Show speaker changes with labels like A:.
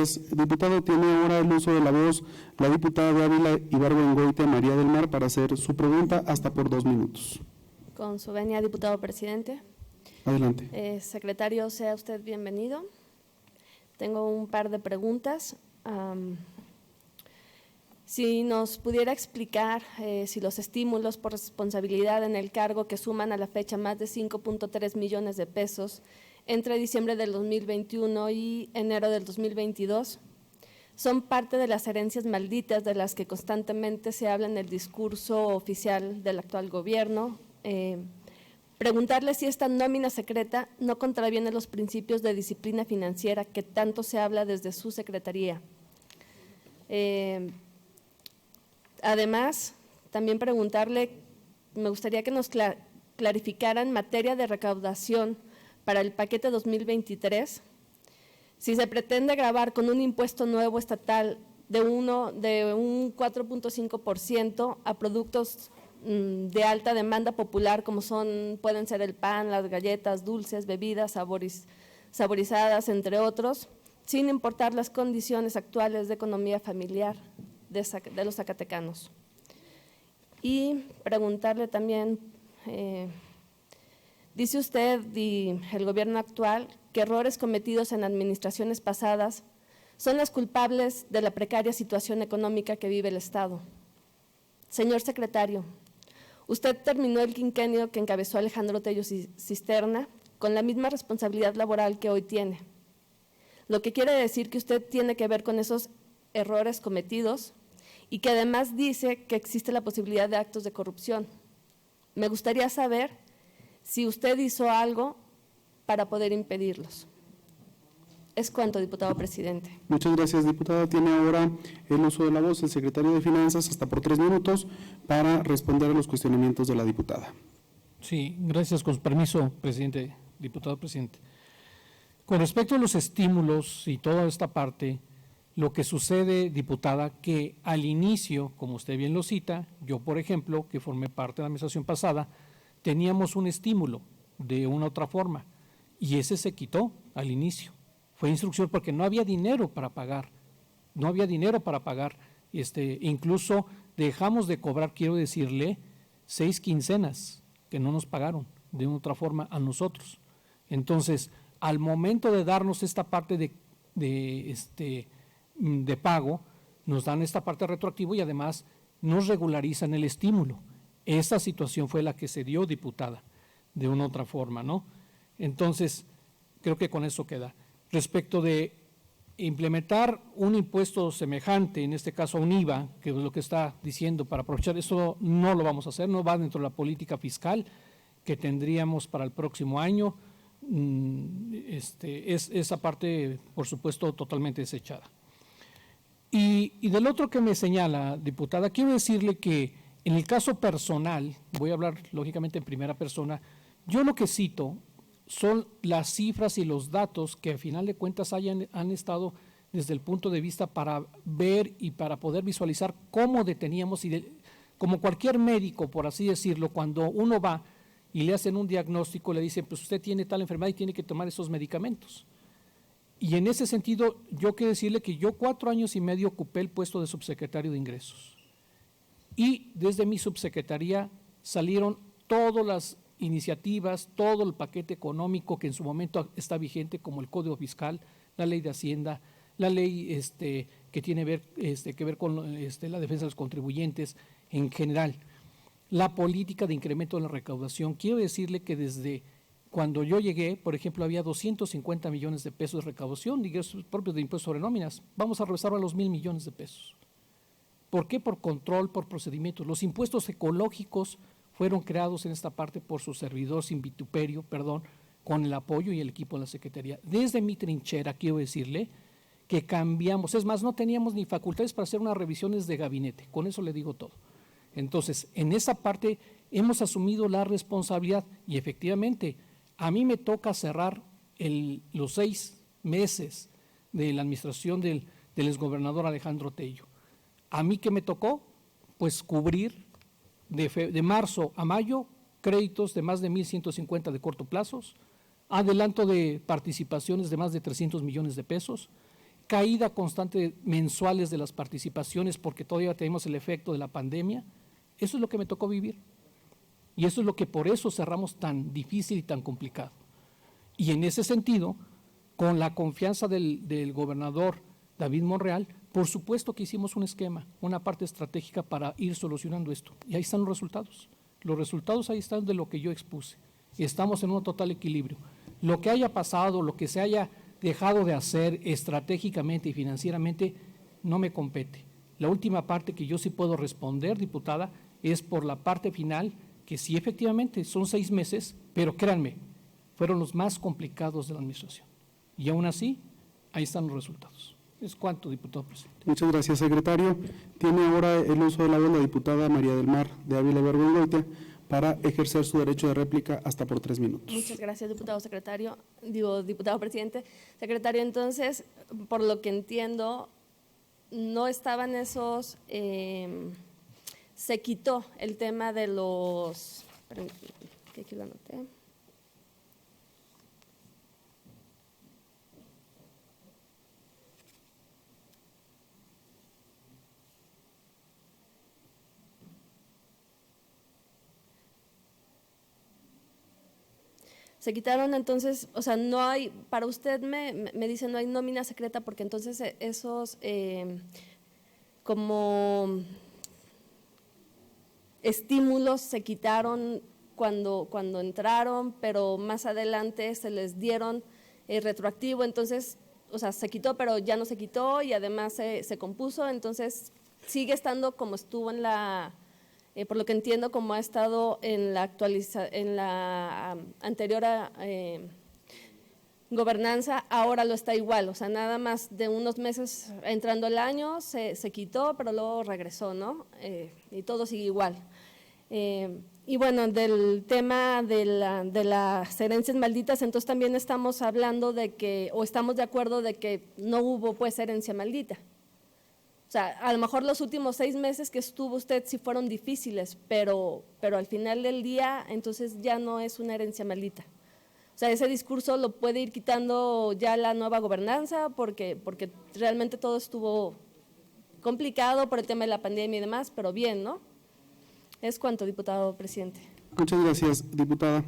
A: gracias, diputado. Tiene ahora el uso de la voz la diputada de Ávila Ibargüengoitia María del Mar para hacer su pregunta hasta por 2 minutos.
B: Con su venia, diputado presidente.
A: Adelante.
B: Secretario, sea usted bienvenido. Tengo un par de preguntas. Si nos pudiera explicar si los estímulos por responsabilidad en el cargo que suman a la fecha más de 5.3 millones de pesos entre diciembre del 2021 y enero del 2022 son parte de las herencias malditas de las que constantemente se habla en el discurso oficial del actual gobierno. Preguntarle si esta nómina secreta no contraviene los principios de disciplina financiera que tanto se habla desde su secretaría. Además, también preguntarle, me gustaría que nos clarificaran en materia de recaudación para el paquete 2023, si se pretende gravar con un impuesto nuevo estatal de un 4.5% a productos de alta demanda popular como pueden ser el pan, las galletas, dulces, bebidas saborizadas, entre otros, sin importar las condiciones actuales de economía familiar de los zacatecanos. Y preguntarle también, dice usted y el gobierno actual que errores cometidos en administraciones pasadas son las culpables de la precaria situación económica que vive el Estado. Señor secretario, usted terminó el quinquenio que encabezó Alejandro Tello Cisterna con la misma responsabilidad laboral que hoy tiene, lo que quiere decir que usted tiene que ver con esos errores cometidos y que además dice que existe la posibilidad de actos de corrupción. Me gustaría saber si usted hizo algo para poder impedirlos. Es cuanto, diputado presidente.
A: Muchas gracias, diputada. Tiene ahora el uso de la voz el secretario de Finanzas hasta por 3 minutos para responder a los cuestionamientos de la diputada.
C: Sí, gracias, con su permiso, presidente, diputado presidente. Con respecto a los estímulos y toda esta parte, lo que sucede, diputada, que al inicio, como usted bien lo cita, yo, por ejemplo, que formé parte de la administración pasada, teníamos un estímulo de una u otra forma y ese se quitó al inicio. Fue instrucción porque no había dinero para pagar, incluso dejamos de cobrar, quiero decirle, 6 quincenas que no nos pagaron de una u otra forma a nosotros. Entonces, al momento de darnos esta parte de pago, nos dan esta parte retroactiva y además nos regularizan el estímulo. Esa situación fue la que se dio, diputada, de una u otra forma, ¿no? Entonces, creo que con eso queda. Respecto de implementar un impuesto semejante, en este caso a un IVA, que es lo que está diciendo, para aprovechar eso no lo vamos a hacer, no va dentro de la política fiscal que tendríamos para el próximo año. Es esa parte, por supuesto, totalmente desechada. Y del otro que me señala, diputada, quiero decirle que en el caso personal, voy a hablar lógicamente en primera persona, yo lo que cito son las cifras y los datos que a final de cuentas han estado desde el punto de vista para ver y para poder visualizar cómo deteníamos, como cualquier médico, por así decirlo, cuando uno va y le hacen un diagnóstico, le dicen, pues usted tiene tal enfermedad y tiene que tomar esos medicamentos. Y en ese sentido, yo quiero decirle que yo 4 años y medio ocupé el puesto de subsecretario de Ingresos. Y desde mi subsecretaría salieron todas las iniciativas, todo el paquete económico que en su momento está vigente, como el Código Fiscal, la Ley de Hacienda, la ley que tiene que ver con la defensa de los contribuyentes en general, la política de incremento de la recaudación. Quiero decirle que desde cuando yo llegué, por ejemplo, había 250 millones de pesos de recaudación, ingresos propios de impuestos sobre nóminas. Vamos a rebasar a los 1,000 millones de pesos. ¿Por qué? Por control, por procedimientos. Los impuestos ecológicos fueron creados en esta parte por su servidor sin vituperio, con el apoyo y el equipo de la Secretaría. Desde mi trinchera quiero decirle que cambiamos, es más, no teníamos ni facultades para hacer unas revisiones de gabinete, con eso le digo todo. Entonces, en esa parte hemos asumido la responsabilidad y efectivamente a mí me toca cerrar los 6 meses de la administración del exgobernador Alejandro Tello. ¿A mí qué me tocó? Pues cubrir de marzo a mayo créditos de más de 1,150 de corto plazo, adelanto de participaciones de más de 300 millones de pesos, caída constante mensuales de las participaciones porque todavía tenemos el efecto de la pandemia. Eso es lo que me tocó vivir. Y eso es lo que por eso cerramos tan difícil y tan complicado. Y en ese sentido, con la confianza del gobernador David Monreal, por supuesto que hicimos un esquema, una parte estratégica para ir solucionando esto. Y ahí están los resultados. Los resultados ahí están de lo que yo expuse. Y estamos en un total equilibrio. Lo que haya pasado, lo que se haya dejado de hacer estratégicamente y financieramente, no me compete. La última parte que yo sí puedo responder, diputada, es por la parte final, que sí efectivamente son 6 meses, pero créanme, fueron los más complicados de la administración. Y aún así, ahí están los resultados. Es cuanto, diputado presidente.
A: Muchas gracias, secretario. Tiene ahora el uso de la voz la diputada María del Mar de Ávila Ibargüengoitia para ejercer su derecho de réplica hasta por 3 minutos.
B: Muchas gracias, diputado presidente. Secretario, entonces, por lo que entiendo, no estaban esos, se quitó el tema de los, que aquí lo anoté. Se quitaron entonces, o sea, no hay, para usted me dice no hay nómina secreta porque entonces esos como estímulos se quitaron cuando entraron, pero más adelante se les dieron retroactivo, entonces, o sea, se quitó, pero ya no se quitó y además se compuso, entonces sigue estando como estuvo en la… por lo que entiendo, como ha estado en la anterior gobernanza, ahora lo está igual, o sea, nada más de unos meses entrando el año se quitó, pero luego regresó, ¿no? Y todo sigue igual. Y bueno, del tema de las herencias malditas, entonces también estamos hablando de que, o estamos de acuerdo de que no hubo pues herencia maldita. O sea, a lo mejor los últimos 6 meses que estuvo usted sí fueron difíciles, pero al final del día, entonces ya no es una herencia maldita. O sea, ese discurso lo puede ir quitando ya la nueva gobernanza, porque realmente todo estuvo complicado por el tema de la pandemia y demás, pero bien, ¿no? Es cuanto, diputado presidente.
A: Muchas gracias, diputada.